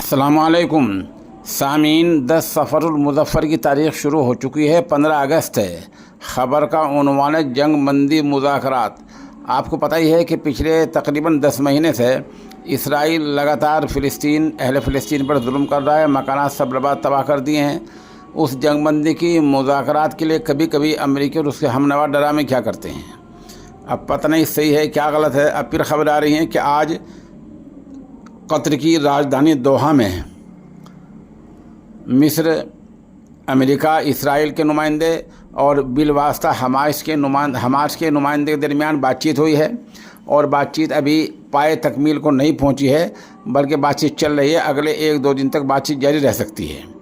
अस्सलाम वालेकुम सामीन 10 सफ़रुल-मुज़फ़्फ़र की तारीख़ शुरू हो चुकी है। 15 अगस्त है। ख़बर का उन्वान है जंग बंदी मुज़ाकरात। आपको पता ही है कि पिछले तकरीबन 10 महीने से इसराइल लगातार अहले फ़िलिस्तीन पर जुल्म कर रहा है, मकानात सब बर्बाद तबाह कर दिए हैं। उस जंग बंदी की मुज़ाकरात के लिए कभी कभी अमेरिकी और उसके हमनवा ड्रामे क्या करते हैं। अब पता नहीं सही है क्या गलत है। अब फिर खबर आ रही है कि आज कतर की राजधानी दोहा में मिस्र, अमेरिका, इसराइल के नुमाइंदे और बिलवास्ता हमास के नुमाइंदे के दरमियान बातचीत हुई है और बातचीत अभी पाए तकमील को नहीं पहुंची है, बल्कि बातचीत चल रही है। अगले 1-2 दिन तक बातचीत जारी रह सकती है।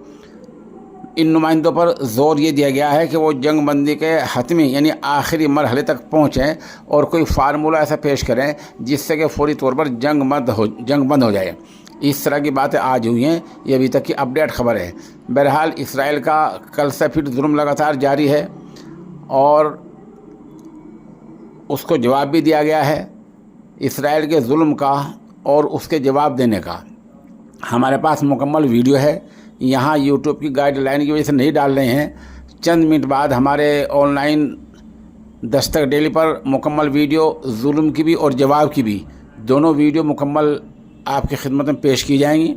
इन नुमाइंदों पर ज़ोर ये दिया गया है कि वो जंग बंदी के हतमी यानी आखिरी मरहले तक पहुँचें और कोई फार्मूला ऐसा पेश करें जिससे कि फौरी तौर पर जंग बंद हो जाए। इस तरह की बातें आज हुई हैं। ये अभी तक की अपडेट खबर है। बहरहाल इसराइल का कल से फिर जुल्म लगातार जारी है और उसको जवाब भी दिया गया है। इसराइल के जुल्म का और उसके जवाब देने का हमारे पास मुकम्मल वीडियो है। यहाँ यूट्यूब की गाइडलाइन की वजह से नहीं डाल रहे हैं। चंद मिनट बाद हमारे ऑनलाइन दस्तक डेली पर मुकम्मल वीडियो जुल्म की भी और जवाब की भी दोनों वीडियो मुकम्मल आपकी खिदमत में पेश की जाएंगी।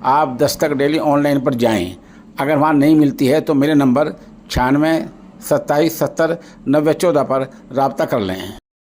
आप दस्तक डेली ऑनलाइन पर जाएं। अगर वहाँ नहीं मिलती है तो मेरे नंबर 96 27 70 90 14 पर रब्ता कर लें।